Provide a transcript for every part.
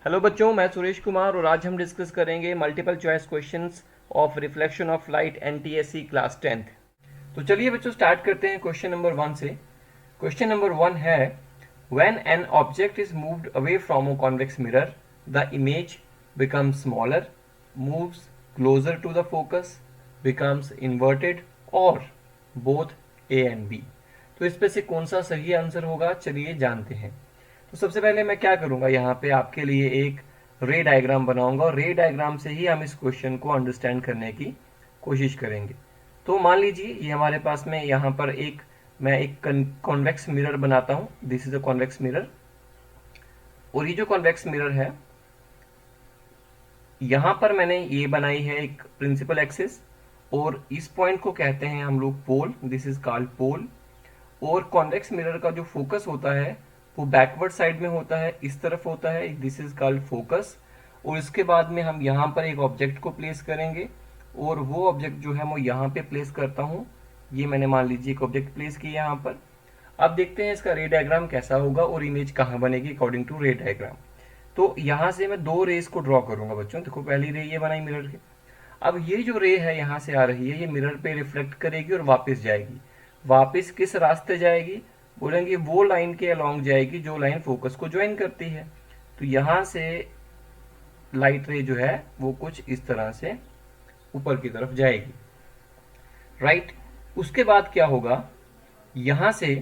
Hello बच्चों, मैं सुरेश कुमार और आज हम डिस्कस करेंगे multiple choice questions of reflection of light NTSC class 10th। तो चलिए बच्चों स्टार्ट करते हैं क्वेश्चन नंबर 1 से। क्वेश्चन नंबर 1 है when an object is moved away from a convex mirror the image becomes smaller, moves closer to the focus, becomes inverted और both A and B. तो इसमें से कौन सा सही आंसर होगा, चलिए जानते हैं। तो सबसे पहले मैं क्या करूंगा, यहाँ पे आपके लिए एक रे डायग्राम बनाऊंगा और रे डायग्राम से ही हम इस क्वेश्चन को अंडरस्टैंड करने की कोशिश करेंगे। तो मान लीजिए ये हमारे पास में यहाँ पर मैं एक कॉन्वेक्स मिरर बनाता हूँ। This is a convex mirror और ये जो कॉन्वेक्स मिरर है यहाँ पर मैंने ये बनाई है एक प्रिंसिपल एक्सिस और इस पॉइंट को कहते हैं हम लोग pole. This is called pole. और कॉन्वेक्स मिरर का जो फोकस होता है वो बैकवर्ड साइड में होता है, इस तरफ होता है। This is called focus. और इसके बाद में हम यहाँ पर एक ऑब्जेक्ट को प्लेस करेंगे और वो ऑब्जेक्ट जो है मैं यहाँ पे प्लेस करता हूँ। ये मैंने मान लीजिए एक ऑब्जेक्ट प्लेस किया यहाँ पर। अब देखते हैं इसका रे डायग्राम कैसा होगा और इमेज कहाँ बनेगी अकॉर्डिंग टू रे डायग्राम। तो यहाँ से मैं दो रेस को ड्रॉ करूंगा बच्चों। देखो पहली रे ये बनाई मिरर की। अब ये जो रे है यहाँ से आ रही है, ये मिरर पे रिफ्लेक्ट करेगी और वापस जाएगी। वापस किस रास्ते जाएगी, बोलेंगे वो लाइन के अलोंग जाएगी जो लाइन फोकस को ज्वाइन करती है। तो यहां से लाइट रे जो है वो कुछ इस तरह से ऊपर की तरफ जाएगी, राइट। उसके बाद क्या होगा, यहां से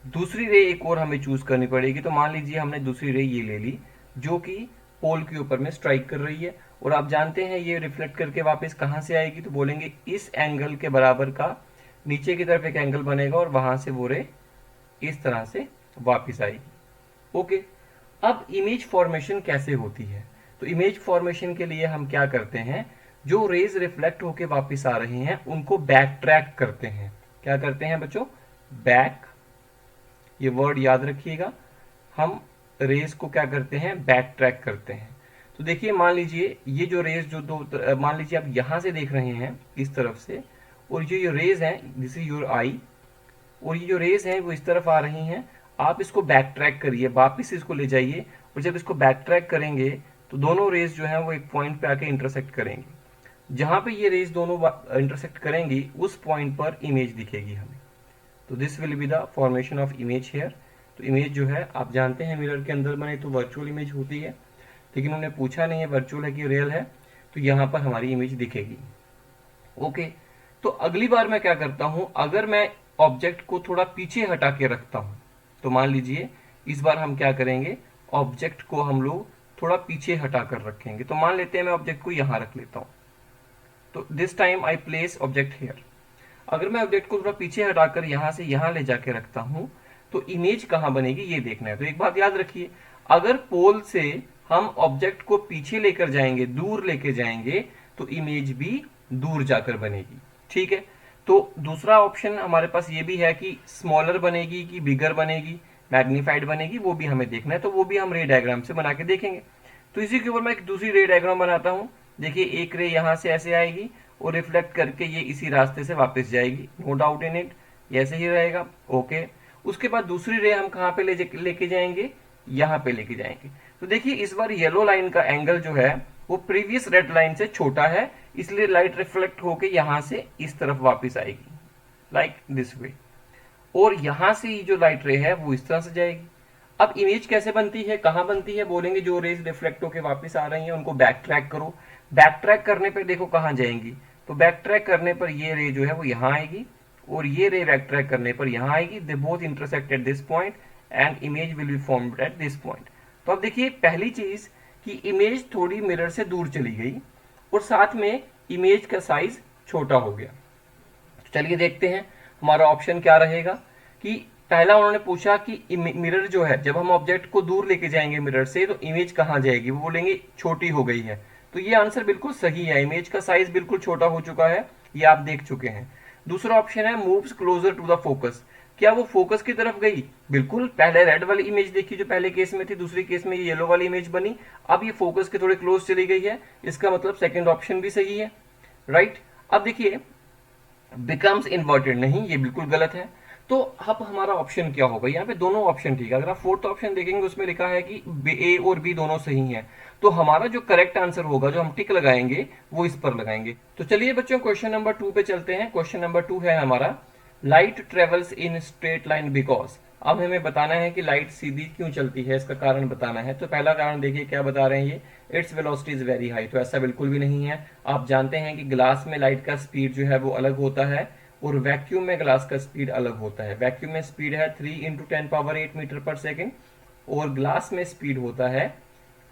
दूसरी रे एक और हमें चूज करनी पड़ेगी। तो मान लीजिए हमने दूसरी रे ये ले ली जो कि पोल के ऊपर में स्ट्राइक कर रही है और आप जानते हैं ये रिफ्लेक्ट करके वापस कहां से आएगी। तो बोलेंगे इस एंगल के बराबर का नीचे की तरफ एक एंगल बनेगा और वहां से वो रे इस तरह से वापस आएगी। ओके, अब इमेज फॉर्मेशन कैसे होती है। तो इमेज फॉर्मेशन के लिए हम क्या करते हैं, जो रेज रिफ्लेक्ट होके वापस आ रही हैं उनको बैक ट्रैक करते हैं। क्या करते हैं बच्चों, बैक, ये वर्ड याद रखिएगा। हम रेज को क्या करते हैं, बैक ट्रैक करते हैं। तो देखिए मान लीजिए ये जो रेज जो दो, मान लीजिए आप यहां से देख रहे हैं इस तरफ से और ये रेज है, दिस इज योर आई, और ये जो रेस हैं वो इस तरफ आ रही हैं। आप इसको बैक ट्रैक करिए, वापिस इसको ले जाइए और जब इसको बैक ट्रैक करेंगे तो दोनों रेस जो है वो एक पॉइंट पे आके इंटरसेक्ट करेंगे। जहां पे ये रेस दोनों इंटरसेक्ट करेंगी उस पॉइंट पर इमेज दिखेगी हमें। तो this will be the formation of image here. तो इमेज जो है आप जानते हैं मिरर के अंदर बने तो वर्चुअल इमेज होती है, लेकिन उन्होंने पूछा नहीं है वर्चुअल है कि रियल है, तो यहाँ पर हमारी इमेज दिखेगी। ओके, तो अगली बार मैं क्या करता हूं, अगर मैं ऑब्जेक्ट को थोड़ा पीछे हटा के रखता हूं, तो मान लीजिए इस बार हम क्या करेंगे, ऑब्जेक्ट को हम लोग थोड़ा पीछे हटा कर रखेंगे। तो मान लेते हैं मैं ऑब्जेक्ट को यहां रख लेता हूं। तो this time I place object here. अगर मैं ऑब्जेक्ट को थोड़ा पीछे हटाकर यहां से यहां ले जाके रखता हूं तो इमेज कहां बनेगी ये देखना है। तो एक बात याद रखिए, अगर पोल से हम ऑब्जेक्ट को पीछे लेकर जाएंगे, दूर लेके जाएंगे, तो इमेज भी दूर जाकर बनेगी। ठीक है, तो दूसरा ऑप्शन हमारे पास ये भी है कि स्मॉलर बनेगी कि बिगर बनेगी, मैग्नीफाइड बनेगी, वो भी हमें देखना है। तो वो भी हम रे डायग्राम से बना के देखेंगे। तो इसी के ऊपर मैं एक दूसरी रे डायग्राम बनाता हूं। देखिए एक रे यहां से ऐसे आएगी और रिफ्लेक्ट करके ये इसी रास्ते से वापस जाएगी, नो डाउट इन इट, ऐसे ही रहेगा। ओके, उसके बाद दूसरी रे हम कहां पे लेके जाएंगे, यहां पे लेके जाएंगे। तो देखिए इस बार येलो लाइन का एंगल जो है वो प्रीवियस रेड लाइन से छोटा है, इसलिए लाइट रिफ्लेक्ट होके यहां से इस तरफ वापस आएगी, लाइक दिस वे। और यहां से ये जो लाइट रे है वो इस तरह से जाएगी। अब इमेज कैसे बनती है, कहां बनती है, बोलेंगे जो रेज रिफ्लेक्ट होके वापस आ रही हैं उनको बैक ट्रैक करो। बैक ट्रैक करने पर देखो कहां जाएंगी, तो बैक ट्रैक करने पर ये रे जो है वो यहां आएगी और ये रे बैक ट्रैक करने पर यहां आएगी। They both intersect at this point and image will be formed at this point. तो अब देखिए पहली चीज कि इमेज थोड़ी मिरर से दूर चली गई और साथ में इमेज का साइज छोटा हो गया। तो चलिए देखते हैं हमारा ऑप्शन क्या रहेगा। कि पहला उन्होंने पूछा कि मिरर जो है जब हम ऑब्जेक्ट को दूर लेके जाएंगे मिरर से तो इमेज कहां जाएगी, वो बोलेंगे छोटी हो गई है। तो ये आंसर बिल्कुल सही है, इमेज का साइज बिल्कुल छोटा हो चुका है, ये आप देख चुके हैं। दूसरा ऑप्शन है moves closer to the focus. क्या वो फोकस की तरफ गई, बिल्कुल। पहले रेड वाली इमेज देखी जो पहले केस में थी, दूसरी केस में ये येलो वाली इमेज बनी, अब ये फोकस के थोड़े क्लोज चली गई है, इसका मतलब सेकंड ऑप्शन भी सही है, राइट। अब देखिए बिकम्स इन्वर्टेड, नहीं ये बिल्कुल गलत है। तो अब हमारा ऑप्शन क्या होगा, यहाँ पे दोनों ऑप्शन ठीक है। अगर आप फोर्थ ऑप्शन देखेंगे उसमें लिखा है कि ए और बी दोनों सही हैं, तो हमारा जो करेक्ट आंसर होगा, जो हम टिक लगाएंगे, वो इस पर लगाएंगे। तो चलिए बच्चों क्वेश्चन नंबर 2 पे चलते हैं। क्वेश्चन नंबर 2 है हमारा, light travels in straight line because. अब हमें बताना है कि लाइट सीधी क्यों चलती है, इसका कारण बताना है। तो पहला कारण देखिए क्या बता रहे हैं ये, its velocity is very high. तो ऐसा बिल्कुल भी नहीं है। आप जानते हैं कि ग्लास में लाइट का स्पीड जो है वो अलग होता है और वैक्यूम में ग्लास का स्पीड अलग होता है। वैक्यूम में स्पीड है 3 इंटू 10 पावर 8 मीटर पर सेकेंड और ग्लास में स्पीड होता है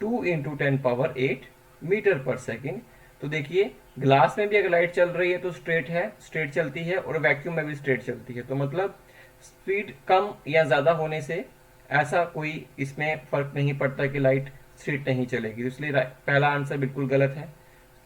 2 इंटू 10 पावर 8 मीटर पर सेकेंड। तो देखिए ग्लास में भी अगर लाइट चल रही है तो स्ट्रेट चलती है, और वैक्यूम में भी स्ट्रेट चलती है। तो मतलब स्पीड कम या ज्यादा होने से ऐसा कोई इसमें फर्क नहीं पड़ता कि लाइट स्ट्रेट नहीं चलेगी। इसलिए पहला आंसर बिल्कुल गलत है।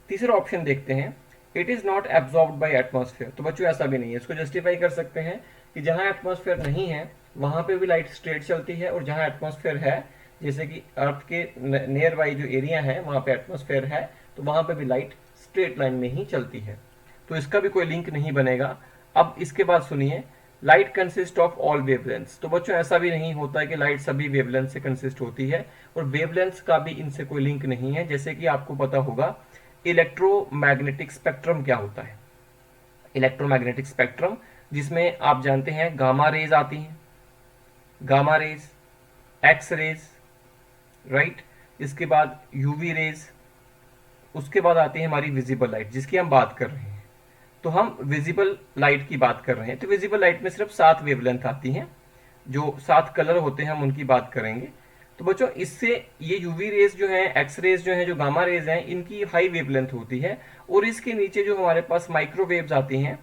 तीसरा ऑप्शन देखते हैं, it is not absorbed bye atmosphere. तो बच्चों ऐसा भी नहीं है। इसको जस्टिफाई कर सकते हैं कि जहां एटमॉस्फेयर नहीं है वहां पे भी लाइट स्ट्रेट चलती है, और जहां एटमॉस्फेयर है, जैसे कि अर्थ के नियर बाई जो एरिया है वहां पे एटमॉस्फेयर है, तो वहां पे भी लाइट स्ट्रेट लाइन में ही चलती है। तो इसका भी कोई लिंक नहीं बनेगा। अब इसके बाद सुनिए, light consist of all wavelengths. तो बच्चों ऐसा भी नहीं होता है कि लाइट सभी वेवलेंथ से कंसिस्ट होती है, और वेवलेंथ का भी इनसे कोई लिंक नहीं है। जैसे कि आपको पता होगा इलेक्ट्रोमैग्नेटिक स्पेक्ट्रम क्या होता है। इलेक्ट्रोमैग्नेटिक स्पेक्ट्रम, जिसमें आप जानते हैं गामा रेज आती हैं, gamma rays, X rays, right, इसके बाद यूवी रेज, उसके बाद आती है हमारी विजिबल लाइट जिसकी हम बात कर रहे हैं। तो हम विजिबल लाइट की बात कर रहे हैं। तो विजिबल लाइट में सिर्फ 7 वेवलेंथ आती हैं, जो 7 कलर होते हैं हम उनकी बात करेंगे। तो बच्चों इससे ये यूवी रेज जो है, एक्स रेज जो है, जो गामा रेज हैं, इनकी हाई वेवलेंथ होती है। और इसके नीचे जो हमारे पास माइक्रोवेव्स आती हैं,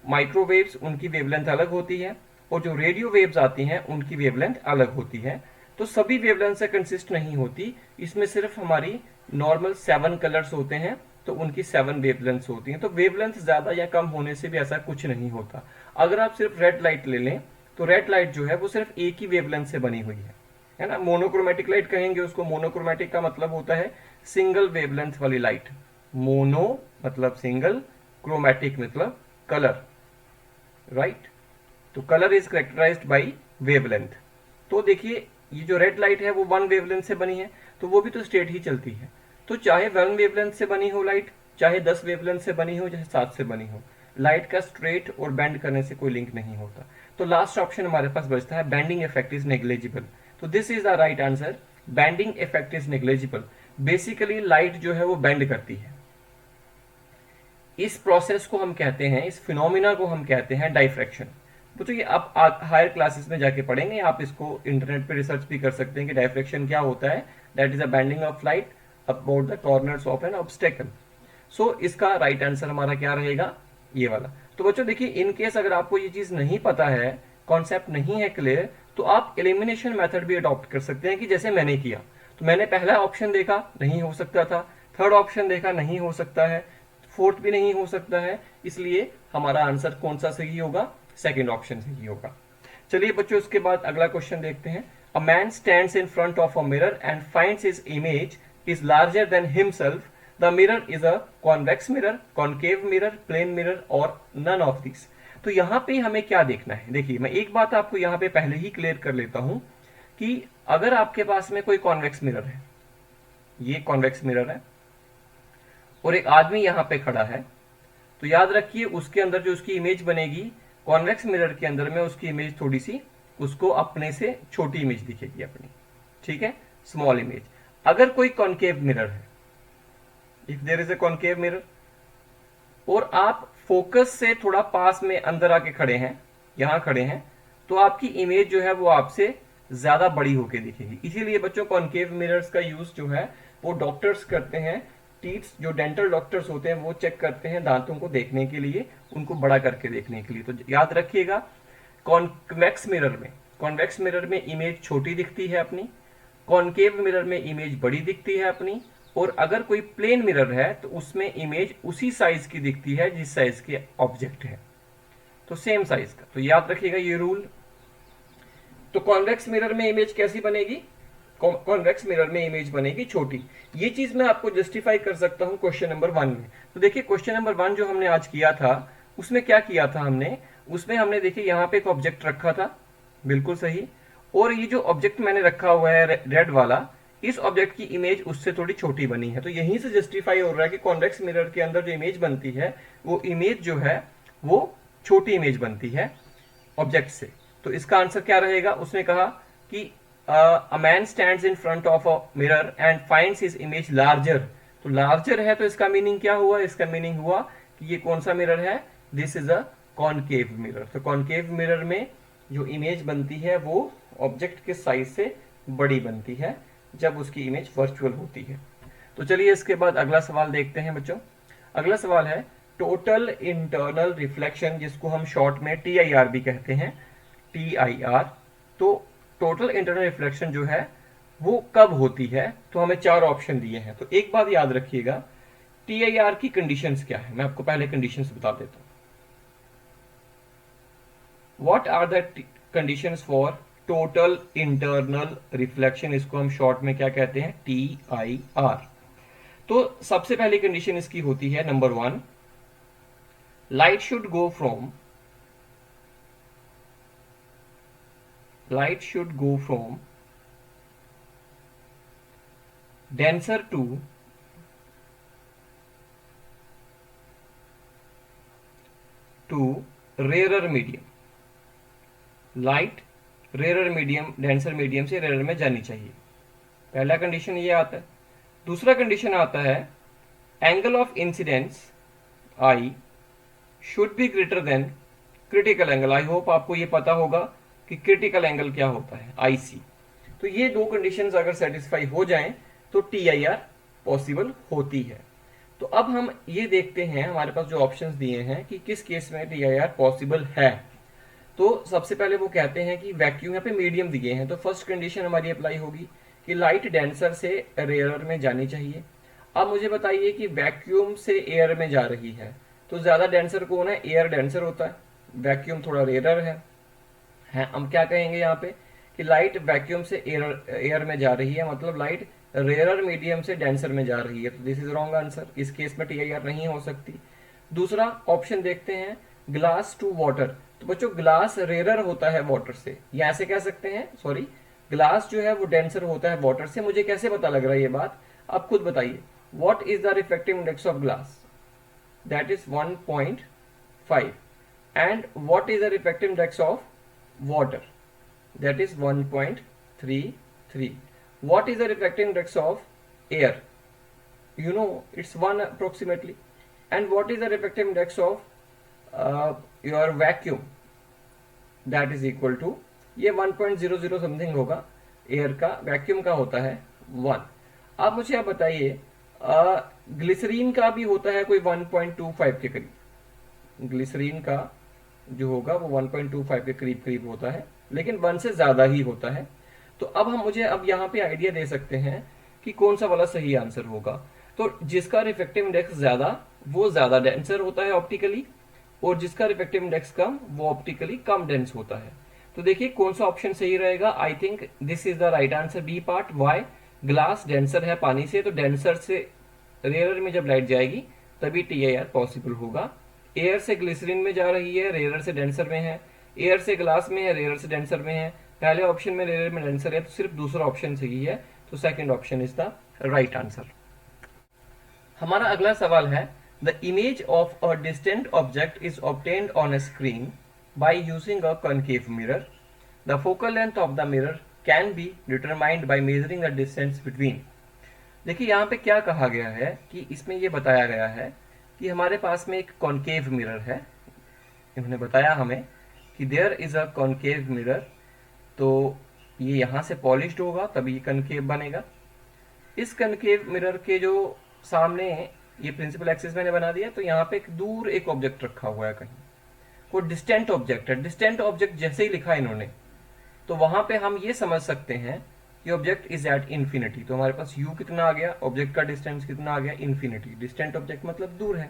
माइक्रोवेव्स उनकी वेवलेंथ अलग होती है, और जो रेडियो वेव्स आती हैं उनकी वेवलेंथ अलग होती है। तो सभी वेवलेंथ से कंसिस्ट नहीं होती, इसमें सिर्फ हमारी नॉर्मल 7 कलर्स होते हैं, तो उनकी 7 वेवलेंथ्स होती हैं। तो वेवलेंथ ज्यादा या कम होने से भी ऐसा कुछ नहीं होता। अगर आप सिर्फ रेड लाइट ले लें तो रेड लाइट जो है वो सिर्फ एक ही वेवलेंथ से बनी हुई है ना। मोनोक्रोमेटिक लाइट कहेंगे उसको। मोनोक्रोमेटिक का मतलब होता है सिंगल वेवलेंथ वाली लाइट। मोनो मतलब सिंगल, क्रोमेटिक मतलब कलर, राइट। तो colour is characterised by wavelength. तो देखिए ये जो रेड लाइट है वो 1 वेवलेंथ से बनी है, तो वो भी तो स्ट्रेट ही चलती है। तो चाहे 1 वेवलेंथ से बनी हो लाइट, चाहे 10 वेवलेंथ से बनी हो, चाहे 7 से बनी हो, लाइट का स्ट्रेट और बेंड करने से कोई लिंक नहीं होता। तो लास्ट ऑप्शन हमारे पास बचता है, बेंडिंग इफेक्ट इज नेग्लिजिबल। तो this is the right answer, bending effect is negligible. Basically light जो है वो बेंड करती है। इस प्रोसेस को हम कहते हैं, इस फिनोमिना को हम कहते हैं डाइफ्रैक्शन। तो ये आप हायर क्लासेस में जाके पढ़ेंगे, आप इसको इंटरनेट पे रिसर्च भी कर सकते हैं कि डाइफ्रैक्शन क्या होता है। That is a bending of light about the corners of an obstacle. So इसका राइट आंसर हमारा क्या रहेगा, ये वाला। तो बच्चों देखिए, इन केस अगर आपको ये चीज नहीं पता है, कॉन्सेप्ट नहीं है क्लियर, तो आप एलिमिनेशन मेथड भी अडॉप्ट कर सकते हैं कि जैसे मैंने किया। तो मैंने पहला ऑप्शन देखा, नहीं हो सकता था, थर्ड ऑप्शन देखा, नहीं हो सकता है, फोर्थ भी नहीं हो सकता है, इसलिए हमारा आंसर कौन सा सही होगा, सेकंड ऑप्शन सही होगा। चलिए बच्चों इसके बाद अगला क्वेश्चन देखते हैं। A man stands in front of a mirror and finds his image is larger than himself. The mirror is a convex mirror, concave mirror, plane mirror और नन ऑफ दिस। तो यहां पे हमें क्या देखना है, देखिए मैं एक बात आपको यहां पे पहले ही क्लियर कर लेता हूं कि अगर आपके पास में कोई कॉन्वेक्स मिरर है, ये कॉन्वेक्स मिरर है, और एक आदमी यहां पे खड़ा है, तो याद रखिए उसके अंदर जो उसकी इमेज बनेगी, कॉन्वेक्स मिरर के अंदर में उसकी इमेज थोड़ी सी उसको अपने से छोटी इमेज दिखेगी अपनी, ठीक है, स्मॉल इमेज। अगर कोई कॉनकेव मिरर है, if there is a concave mirror, और आप फोकस से थोड़ा पास में अंदर आके खड़े हैं, यहां खड़े हैं, तो आपकी इमेज जो है वो आपसे ज्यादा बड़ी होके दिखेगी। इसीलिए बच्चों कॉनकेव मिरर्स का यूज जो है वो डॉक्टर्स करते हैं। टीथ्स, जो डेंटल डॉक्टर्स होते हैं वो चेक करते हैं दांतों को देखने के लिए, उनको बड़ा करके देखने के लिए। तो याद रखिएगा, कॉन्वेक्स मिरर में इमेज छोटी दिखती है अपनी, कॉनकेव मिरर में इमेज बड़ी दिखती है अपनी, और अगर कोई प्लेन मिरर है तो उसमें इमेज उसी साइज की दिखती है जिस साइज के ऑब्जेक्ट है, तो सेम साइज का। तो याद रखिएगा ये रूल। तो कॉन्वेक्स मिरर में इमेज कैसी बनेगी, कॉन्वेक्स मिरर में इमेज बनेगी छोटी। ये चीज मैं आपको जस्टिफाई कर सकता हूं क्वेश्चन नंबर 1 में। तो देखिए क्वेश्चन नंबर 1 जो हमने आज किया था, उसमें क्या किया था हमने, उसमें हमने देखिए यहाँ पे एक ऑब्जेक्ट रखा था, बिल्कुल सही, और ये जो ऑब्जेक्ट मैंने रखा हुआ है रेड वाला, इस ऑब्जेक्ट की इमेज उससे थोड़ी छोटी बनी है। तो यहीं से जस्टिफाई हो रहा है कि कॉन्वेक्स मिरर के अंदर जो इमेज बनती है वो इमेज जो है वो छोटी इमेज बनती है ऑब्जेक्ट से। तो इसका आंसर क्या रहेगा? उसने कहा कि अ man stands in front of a mirror and finds his image larger. तो लार्जर है तो इसका मीनिंग क्या हुआ? इसका मीनिंग हुआ कि ये कौन सा मिरर है? This is a concave mirror. तो कॉनकेव मिरर में जो इमेज बनती है वो ऑब्जेक्ट के साइज से बड़ी बनती है जब उसकी इमेज वर्चुअल होती है। तो चलिए इसके बाद अगला सवाल देखते हैं बच्चों। अगला सवाल है टोटल इंटरनल रिफ्लेक्शन, जिसको हम शॉर्ट में TIR भी कहते हैं, TIR। तो टोटल इंटरनल रिफ्लेक्शन जो है वो कब होती है? तो हमें 4 ऑप्शन दिए हैं। तो एक बात याद रखिएगा, TIR की कंडीशंस क्या है, मैं आपको पहले कंडीशंस बता देता हूं। What are the conditions for total internal reflection? इसको हम शॉर्ट में क्या कहते हैं? TIR। तो सबसे पहली कंडीशन इसकी होती है number 1, light should go from denser to rarer medium। Light rarer medium, denser medium से रेयर में जानी चाहिए। पहला कंडीशन ये आता है। दूसरा कंडीशन आता है angle of incidence I should be greater than critical angle. I hope आपको ये पता होगा कि क्रिटिकल एंगल क्या होता है, IC। तो ये दो कंडीशंस अगर सेटिस्फाई हो जाएं तो TIR पॉसिबल होती है। तो अब हम ये देखते हैं हमारे पास जो ऑप्शंस दिए हैं कि किस केस में TIR पॉसिबल है। तो सबसे पहले वो कहते हैं कि वैक्यूम, यहाँ पे मीडियम दिए हैं, तो फर्स्ट कंडीशन हमारी अप्लाई होगी कि लाइट डेंसर से रेयर में जानी चाहिए। अब मुझे बताइए कि वैक्यूम से एयर में जा रही है तो ज्यादा डेंसर कौन है? एयर डेंसर होता है, वैक्यूम थोड़ा रेयर है। हम क्या कहेंगे यहाँ पे कि लाइट वैक्यूम से एयर में जा रही है, मतलब लाइट रेयर मीडियम से डेंसर में जा रही है। तो दिस इज रॉन्ग आंसर, इस केस में TIR नहीं हो सकती। दूसरा ऑप्शन देखते हैं, ग्लास टू वाटर। तो बच्चों ग्लास रेयर होता है वाटर से, या ऐसे कह सकते हैं, सॉरी, ग्लास जो है वो डेंसर होता है वाटर से। मुझे कैसे पता लग रहा है ये बात? आप खुद बताइए। What is the reflective index of glass? That is 1.5। And what is the reflective index of water? That is 1.33। What is the reflective index of air? you know it's 1 approximately। and what is the refractive index of your vacuum? that is equal to, ये 1.00 something होगा, air का, vacuum का होता है 1। अब मुझे आप बताइए ग्लिसरीन का भी होता है कोई 1.25 के करीब। ग्लिसरीन का जो होगा वो 1.25 के करीब करीब होता है, लेकिन 1 से ज्यादा ही होता है। तो अब हम मुझे अब यहाँ पे आइडिया दे सकते हैं कि कौन सा वाला सही आंसर होगा। तो जिसका रिफ्लेक्टिव इंडेक्स ज्यादा वो ज्यादा डेंसर होता है ऑप्टिकली, और जिसका रिफ्लेक्टिव इंडेक्स कम वो ऑप्टिकली कम डेंस होता है। तो देखिए कौन सा ऑप्शन सही रहेगा। I think this is the right answer, B part. Why? Glass denser है पानी से, तो डेंसर से रेयर में जब लाइट जाएगी तभी TIR पॉसिबल होगा। एयर से ग्लिसरीन में जा रही है, रेयर से डेंसर में है। एयर से ग्लास में है, रेयर से डेंसर में है। पहले ऑप्शन में रेयर में डेंसर है, तो सिर्फ दूसरा ऑप्शन सही है। तो second option is the right answer. हमारा अगला सवाल है the image of a distant object is obtained on a screen by using a concave mirror. The focal length of the mirror can be determined by measuring the distance between. देखिए यहाँ पे क्या कहा गया है कि इसमें ये बताया गया है कि हमारे पास में एक कॉनकेव मिरर है। इन्होंने बताया हमें कि there is a concave mirror, तो ये यहाँ से पॉलिश्ड होगा तभी ये कनकेव बनेगा। इस कनकेव मिरर के जो सामने ये प्रिंसिपल एक्सिस मैंने बना दिया, तो यहाँ पे एक दूर एक ऑब्जेक्ट रखा हुआ है, कहीं कोई डिस्टेंट ऑब्जेक्ट है। डिस्टेंट ऑब्जेक्ट जैसे ही लिखा इन्होंने, तो वहां पे हम ये समझ सकते हैं कि ऑब्जेक्ट इज एट इन्फिनिटी। तो हमारे पास u कितना आ गया, ऑब्जेक्ट का डिस्टेंस कितना आ गया, इन्फिनिटी। डिस्टेंट ऑब्जेक्ट मतलब दूर है।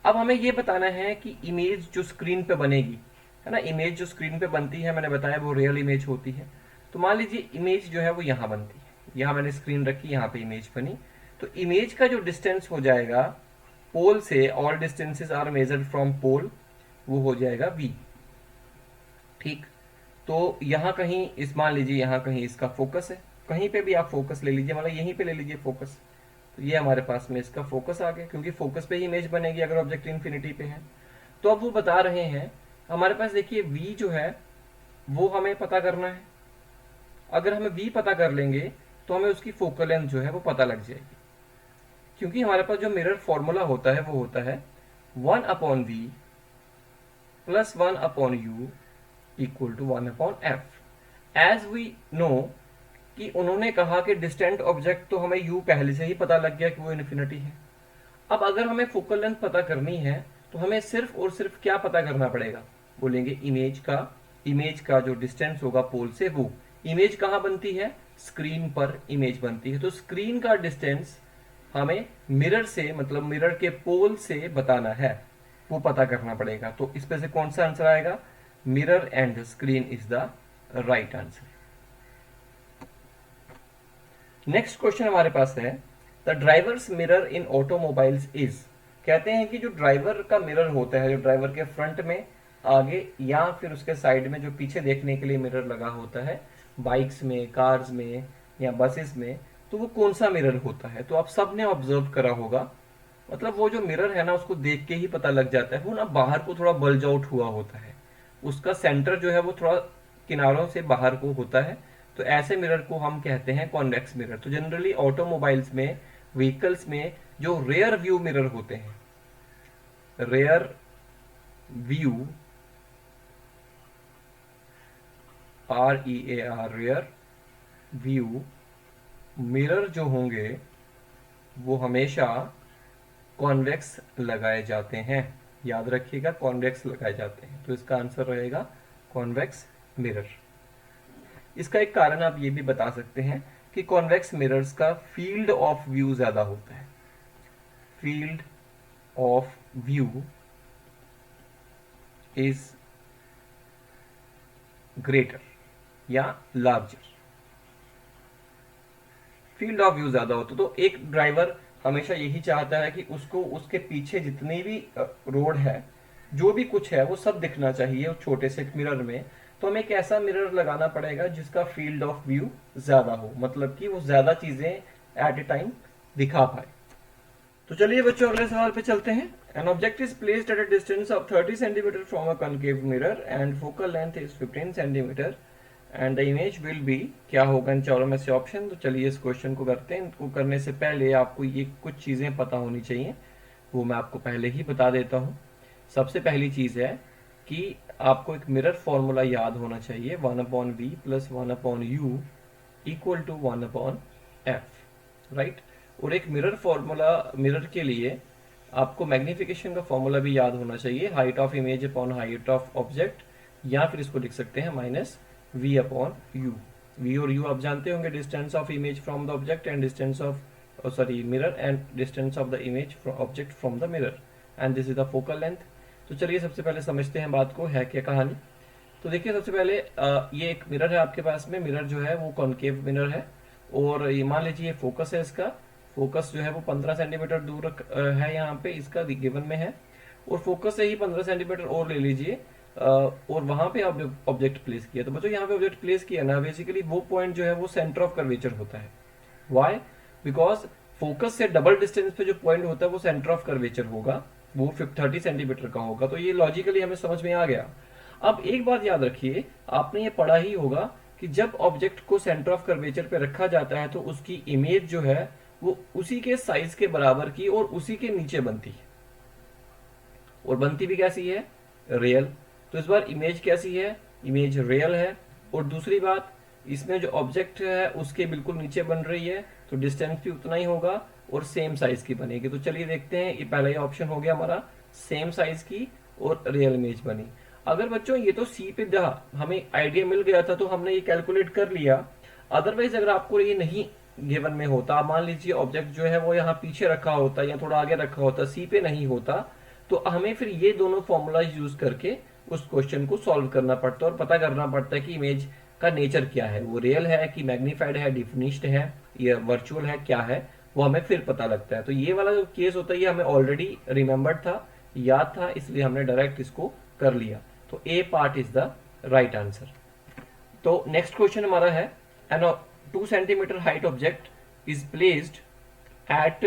अब हमें ये बताना है कि इमेज जो स्क्रीन पे बनेगी, है ना, इमेज जो स्क्रीन पे बनती है, मैंने बताया वो रियल इमेज होती है। तो मान लीजिए इमेज जो है वो यहाँ बनती है, यहाँ मैंने स्क्रीन रखी, यहाँ पे इमेज बनी। तो इमेज का जो डिस्टेंस हो जाएगा पोल से, all distances are measured from pole, वो हो जाएगा v। ठीक, तो यहाँ कहीं इस मान लीजिए यहाँ कहीं इसका फोकस है, कहीं पे भी आप फोकस ले लीजिए, मतलब यहीं पे ले लीजिए फोकस, तो ये हमारे पास में इसका फोकस आ गया, क्योंकि फोकस पे ही इमेज बनेगी अगर ऑब्जेक्ट इन्फिनिटी पे है। तो अब वो बता रहे हैं हमारे पास, देखिए v जो है वो हमें पता करना है। अगर हमें v पता कर लेंगे तो हमें उसकी फोकल लेंथ जो है वो पता लग जाएगी, क्योंकि हमारे पास जो मिरर फॉर्मूला होता है वो होता है 1/v plus 1/u equal to 1/f। As we know कि उन्होंने कहा कि डिस्टेंट ऑब्जेक्ट, तो हमें u पहले से ही पता लग गया कि वो इन्फिनिटी है। अब अगर हमें फोकल लेंथ पता करनी है तो हमें सिर्फ और सिर्फ क्या पता करना पड़ेगा, बोलेंगे इमेज का जो डिस्टेंस होगा पोल से, वो इमेज कहाँ बनती है, स्क्रीन पर इमेज बनती है। तो स्क्रीन का डिस्टेंस हमें मिरर से, मतलब मिरर के पोल से बताना है, वो पता करना पड़ेगा। तो इस पे से कौन सा आंसर आएगा, mirror and screen is the right answer. Next question हमारे पास है, the drivers mirror in automobiles is. कहते हैं कि जो ड्राइवर का मिरर होता है, जो ड्राइवर के फ्रंट में, आगे या फिर उसके साइड में जो पीछे देखने के लिए मिरर लगा होता है बाइक्स में, कार्स में या बसेस में, तो वो कौन सा मिरर होता है। तो आप सब ने ऑब्जर्व करा होगा, मतलब वो जो मिरर है ना उसको देख के ही पता लग जाता है, वो ना बाहर को थोड़ा बल्ज आउट हुआ होता है, उसका सेंटर जो है वो थोड़ा किनारों से बाहर को होता है। तो ऐसे मिरर को हम कहते हैं कॉन्वेक्स मिरर। तो जनरली ऑटोमोबाइल्स में, व्हीकल्स में जो रेयर व्यू मिरर होते हैं, rear view, REAR, rear view mirror जो होंगे वो हमेशा कॉन्वेक्स लगाए जाते हैं। याद रखिएगा, कॉन्वेक्स लगाए जाते हैं। तो इसका आंसर रहेगा कॉन्वेक्स मिरर। इसका एक कारण आप ये भी बता सकते हैं कि कॉन्वेक्स मिरर्स का फील्ड ऑफ व्यू ज्यादा होता है, field of view is greater या लार्जर। फील्ड ऑफ व्यू ज्यादा होता, तो एक ड्राइवर हमेशा यही चाहता है कि उसको उसके पीछे जितनी भी रोड है, जो भी कुछ है, वो सब दिखना चाहिए उस छोटे से मिरर में। तो हमें एक ऐसा मिरर लगाना पड़ेगा जिसका फील्ड ऑफ व्यू ज्यादा हो, मतलब कि वो ज्यादा चीजें एट ए टाइम दिखा पाए। तो चलिए बच्चों अगले सवाल पे चलते हैं। N object is placed at a distance of 30 centimetre from a concave mirror and focal length is 15 centimetre and the image will be. क्या होगा इन चारों में से ऑप्शन। तो चलिए इस क्वेश्चन को करते हैं। इनको करने से पहले आपको ये कुछ चीजें पता होनी चाहिए, वो मैं आपको पहले ही बता देता हूँ। सबसे पहली चीज है कि आपको एक मिरर फॉर्मूला याद होना चाहिए, 1/v plus 1/u equal to 1/f, right. और एक मिरर फॉर्मूला, मिरर के लिए आपको मैग्निफिकेशन का फॉर्मूला भी याद होना चाहिए, height of image upon height of object, या फिर इसको लिख सकते हैं -v/u। v और u आप जानते होंगे, distance of image from the object and distance of mirror and distance of the image object from the mirror, and this is the focal length. तो चलिए सबसे पहले समझते हैं बात को, है क्या कहानी। तो देखिए सबसे पहले ये एक मिरर है आपके पास में, मिरर जो है वो कॉनकेव मिरर है, और ये मान लीजिए फोकस है, इसका फोकस जो है वो 15 सेंटीमीटर दूर है, यहाँ पे इसका गिवन में है, और फोकस से ही 15 सेंटीमीटर और ले लीजिए, और वहां पे आप ऑब्जेक्ट प्लेस किया। तो बच्चों यहाँ पे ऑब्जेक्ट प्लेस किया ना, बेसिकली वो पॉइंट जो है वो सेंटर ऑफ कर्वेचर होता है। वाई, बिकॉज फोकस से डबल डिस्टेंस पे जो पॉइंट होता है वो सेंटर ऑफ कर्वेचर होगा, वो 30 सेंटीमीटर का होगा। तो ये लॉजिकली हमें समझ में आ गया। अब एक बात याद रखिए, आपने ये पढ़ा ही होगा कि जब ऑब्जेक्ट को सेंटर ऑफ कर्वेचर पे रखा जाता है तो उसकी इमेज जो है वो उसी के साइज के बराबर की और उसी के नीचे बनती है, और बनती भी कैसी है, रियल। तो इस बार इमेज कैसी है, इमेज रियल है। और दूसरी बात, इसमें जो ऑब्जेक्ट है उसके बिल्कुल नीचे बन रही है, तो डिस्टेंस भी उतना ही होगा और सेम साइज की बनेगी। तो चलिए देखते हैं, ये पहला ही ऑप्शन हो गया हमारा, सेम साइज की और रियल इमेज बनी। अगर बच्चों ये तो सी पे हमें आइडिया मिल गया था तो हमने ये कैलकुलेट कर लिया। अदरवाइज अगर आपको ये नहीं गिवन में होता, मान लीजिए ऑब्जेक्ट जो है वो यहाँ पीछे रखा होता या थोड़ा आगे रखा होता, सी पे नहीं होता, तो हमें फिर ये दोनों फॉर्मूला यूज करके उस क्वेश्चन को सॉल्व करना पड़ता है और पता करना पड़ता है कि इमेज का नेचर क्या है, वो रियल है कि मैग्नीफाइड है, डिफिनिश्ड है या वर्चुअल है, क्या है, वो हमें फिर पता लगता है। तो ये वाला जो केस होता है ये हमें ऑलरेडी रिमेम्बर्ड था, याद था, इसलिए हमने डायरेक्ट इसको कर लिया। तो A part is the right answer. तो नेक्स्ट क्वेश्चन हमारा है, an 2 centimetre height object is placed at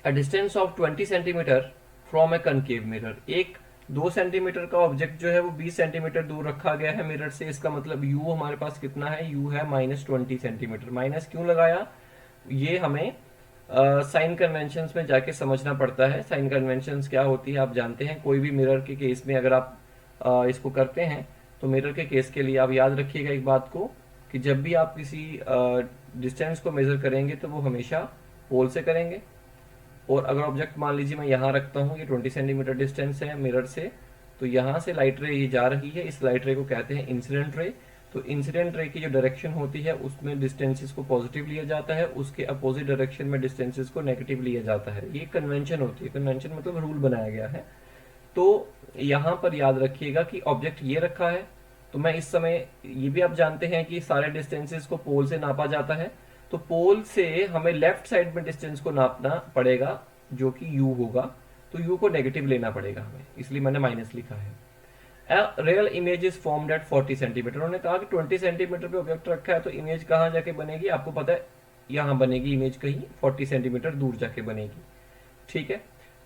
a distance of 20 centimetre from a concave mirror. एक 2 सेंटीमीटर का ऑब्जेक्ट जो है वो 20 सेंटीमीटर दूर रखा गया है मिरर से। इसका मतलब u हमारे पास कितना है, u है -20 सेंटीमीटर। माइनस क्यों लगाया, ये हमें साइन कन्वेंशंस में जाके समझना पड़ता है। साइन कन्वेंशंस क्या होती है आप जानते हैं। कोई भी मिरर के केस में अगर आप इसको करते हैं तो मिरर के केस के लिए आप याद रखिएगा एक बात को, कि जब भी आप किसी डिस्टेंस को मेजर करेंगे तो वो हमेशा पोल से करेंगे। और अगर ऑब्जेक्ट मान लीजिए मैं यहाँ रखता हूँ, ये 20 सेंटीमीटर डिस्टेंस है मिरर से, तो यहाँ से लाइट रे ये जा रही है, इस लाइट रे को कहते हैं इंसिडेंट रे। तो इंसिडेंट रे की जो डायरेक्शन होती है उसमें डिस्टेंसेस को पॉजिटिव लिया जाता है, उसके अपोजिट डायरेक्शन में डिस्टेंसेस को नेगेटिव लिया जाता है। ये कन्वेंशन होती है, कन्वेंशन मतलब रूल बनाया गया है। तो यहाँ पर याद रखिएगा कि ऑब्जेक्ट ये रखा है, तो मैं इस समय, ये भी आप जानते हैं कि सारे डिस्टेंसेस को पोल से नापा जाता है, तो पोल से हमें लेफ्ट साइड में डिस्टेंस को नापना पड़ेगा जो कि u होगा। तो u को नेगेटिव लेना पड़ेगा हमें, इसलिए मैंने माइनस लिखा है। Real image is formed at 40 centimetre. उन्होंने कहा कि 20 सेंटीमीटर पे ऑब्जेक्ट रखा है, तो इमेज कहाँ जाके बनेगी, आपको पता है यहाँ बनेगी इमेज, कहीं 40 सेंटीमीटर दूर जाके बनेगी। ठीक है,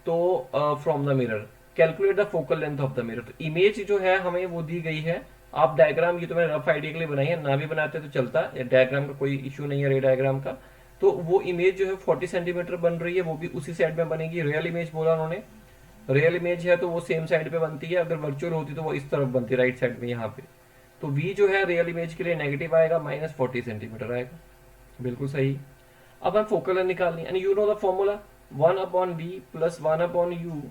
तो from the mirror calculate the focal length of the mirror. तो इमेज जो है हमें वो दी गई है। आप डायग्राम, ये तो मैंने रफ आइडिया के लिए बनाई है, ना भी बनाते तो चलता, डायग्राम का कोई इशू नहीं है रे डायग्राम का। तो वो इमेज जो है 40 सेंटीमीटर बन रही है, वो भी उसी साइड में बनेगी। रियल इमेज बोला उन्होंने, रियल इमेज है तो वो सेम साइड पे बनती है, अगर वर्चुअल होती तो वो इस तरफ बनती, राइट साइड में यहाँ पे। तो v जो है रियल इमेज के लिए नेगेटिव आएगा, -40 सेंटीमीटर आएगा। बिल्कुल सही। अब हम फोकल लेंथ निकालनी है, and you know the formula 1/v + 1/u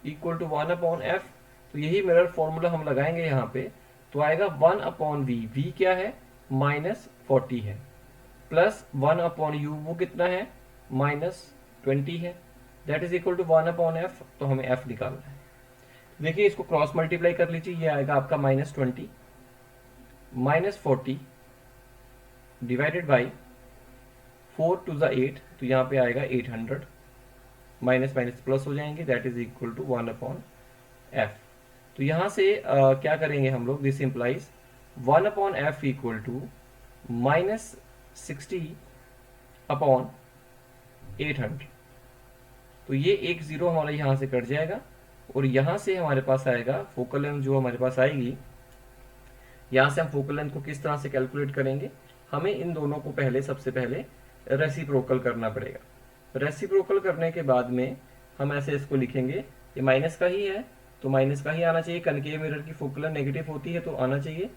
= 1/f। तो यही मिरर फॉर्मूला हम लगाएंगे यहाँ पे, तो आएगा 1/v। v क्या है, -40 है, प्लस 1/u वो कितना है, -20 है, that is equal to 1/f। तो हमें f निकालना है। देखिए इसको क्रॉस मल्टीप्लाई कर लीजिए, ये आएगा आपका -20 -40 डिवाइडेड बाई 4 to the 8, तो यहाँ पे आएगा 800, माइनस माइनस प्लस हो जाएंगे, that is equal to 1/f। तो यहाँ से क्या करेंगे हम लोग, this implies 1/f equal to -60/800। तो ये एक जीरो हमारा यहाँ से कट जाएगा, और यहाँ से हमारे पास आएगा फोकल लेंथ जो हमारे पास आएगी। यहाँ से हम फोकल लेंथ को किस तरह से कैलकुलेट करेंगे, हमें इन दोनों को पहले, सबसे पहले रेसिप्रोकल करना पड़ेगा। रेसिप्रोकल करने के बाद में हम ऐसे इसको लिखेंगे, ये माइनस का ही है तो माइनस का ही आना चाहिए। कनकेव मिरर की फोकल लेंथ नेगेटिव होती है तो आना चाहिए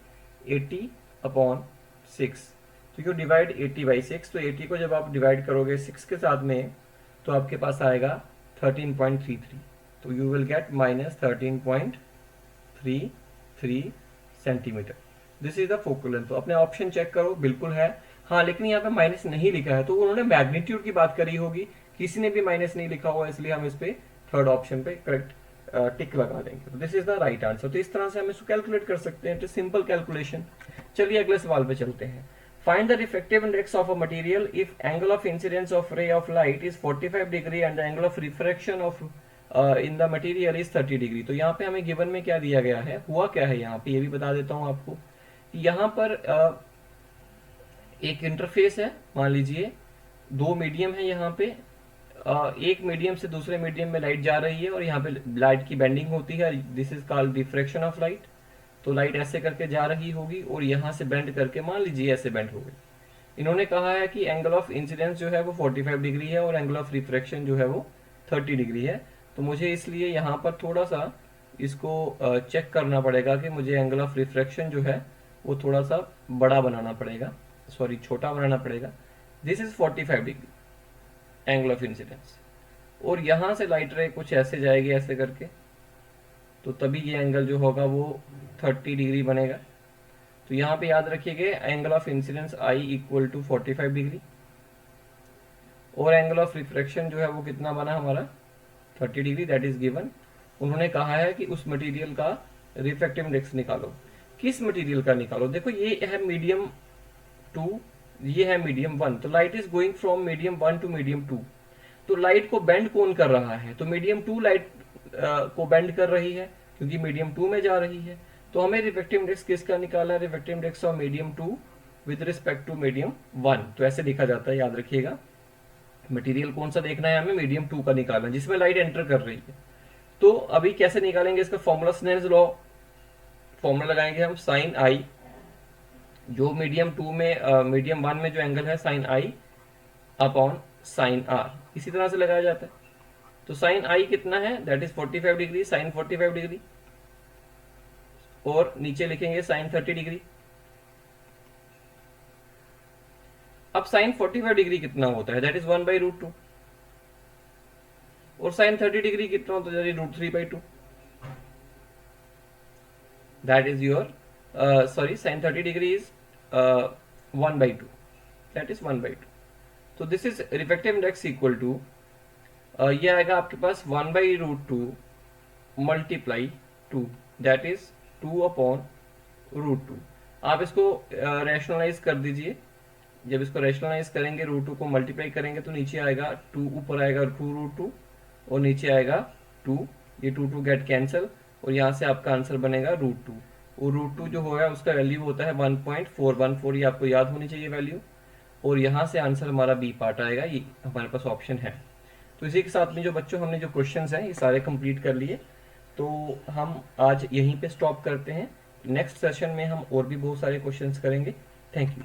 80/6। तो यू डिवाइड 80/6, तो 80 को जब आप डिवाइड करोगे 6 के साथ में तो आपके पास आएगा 13.33। तो you will get -13.33 centimetre. This is the focal length. तो अपने ऑप्शन चेक करो, बिल्कुल है। हाँ, लेकिन यहाँ पे माइनस नहीं लिखा है, तो उन्होंने मैग्नीट्यूड की बात करी होगी, किसी ने भी माइनस नहीं लिखा हुआ, इसलिए हम इस पे थर्ड ऑप्शन पे करेक्ट टिक लगा देंगे। तो this is the right answer. तो इस तरह से हम इसको कैलकुलेट कर सकते हैं, इट इज सिंपल कैलकुलेशन। चलिए अगले सवाल पे चलते हैं। Find the refractive index of a material if angle of incidence of ray of light is 45 degree and the angle of refraction of in the material is 30 degree. तो यहाँ पे हमें गिवन में क्या दिया गया है, हुआ क्या है यहाँ पे, ये भी बता देता हूँ आपको। यहाँ पर एक इंटरफेस है, मान लीजिए 2 मीडियम है यहाँ पे, एक मीडियम से दूसरे मीडियम में लाइट जा रही है और यहाँ पे लाइट की बेंडिंग होती है, this is called diffraction of light. तो लाइट ऐसे करके जा रही होगी और यहाँ से बेंड करके मान लीजिए ऐसे बेंड हो गई। इन्होंने कहा है कि एंगल ऑफ इंसिडेंस जो है वो 45 डिग्री है और एंगल ऑफ रिफ्रैक्शन जो है वो 30 डिग्री है। तो मुझे इसलिए यहाँ पर थोड़ा सा इसको चेक करना पड़ेगा कि मुझे एंगल ऑफ रिफ्रैक्शन जो है वो थोड़ा सा बड़ा बनाना पड़ेगा, सॉरी छोटा बनाना पड़ेगा। This is 45 degree angle of incidence, और यहां से लाइट रे कुछ ऐसे जाएगी ऐसे करके, तो तभी ये एंगल जो होगा वो 30 डिग्री बनेगा। तो यहाँ पे याद रखिएगा angle of incidence i equal to 45 degree, और एंगल ऑफ रिफ्रैक्शन जो है वो कितना बना हमारा 30 डिग्री, दैट इज गिवन। उन्होंने कहा है कि उस मटेरियल का रिफ्रैक्टिव इंडेक्स निकालो। किस मटेरियल का निकालो, देखो ये है मीडियम 2, ये है मीडियम 1। तो light is going from medium 1 to medium 2। तो लाइट को बेंड कौन कर रहा है, तो मीडियम 2 लाइट को बेंड कर रही है। क्योंकि मीडियम 2 में जा रही है। तो हमें रिफ्रैक्टिव इंडेक्स किसका निकालना है, refractive index of medium 2 with respect to medium 1। तो ऐसे लिखा जाता है, याद रखिएगा। मटेरियल कौन सा देखना है हमें, मीडियम 2 का निकालना है जिसमें लाइट एंटर कर रही है। तो अभी कैसे निकालेंगे इसका फॉर्मूला, स्नेल्स लॉ, फॉर्मूला लगाएंगे हम साइन आई, जो मीडियम 2 में मीडियम 1 में जो एंगल है sine i upon sine r, इसी तरह से लगाया जाता है। तो साइन आई कितना है, that is 45 degree, sine 45 degree, और नीचे लिखेंगे साइन 30 डिग्री। अब साइन 45 डिग्री कितना होता है, दैट इज 1/√2, और साइन 30 डिग्री कितना होता है, √3/2, that is your sorry sine 30 degree is 1/2, that is 1/2। तो this is refractive index equal to, ये आएगा आपके पास 1/√2 मल्टीप्लाई 2, दैट इज 2/√2। आप इसको रैशनलाइज कर दीजिए। जब इसको रैशनलाइज करेंगे, √2 को मल्टीप्लाई करेंगे तो नीचे आएगा 2, ऊपर आएगा 2√2 और नीचे आएगा 2, ये 2 गेट कैंसल, और यहाँ से आपका आंसर बनेगा √2। और √2 जो होगा उसका वैल्यू होता है 1.414, ये आपको याद होनी चाहिए वैल्यू। और यहाँ से आंसर हमारा बी पार्ट आएगा, ये हमारे पास ऑप्शन है। तो इसी के साथ में जो बच्चों हमने जो क्वेश्चंस हैं ये सारे कंप्लीट कर लिए। तो हम आज यहीं पे स्टॉप करते हैं। नेक्स्ट सेशन में हम और भी बहुत सारे क्वेश्चंस करेंगे। Thank you.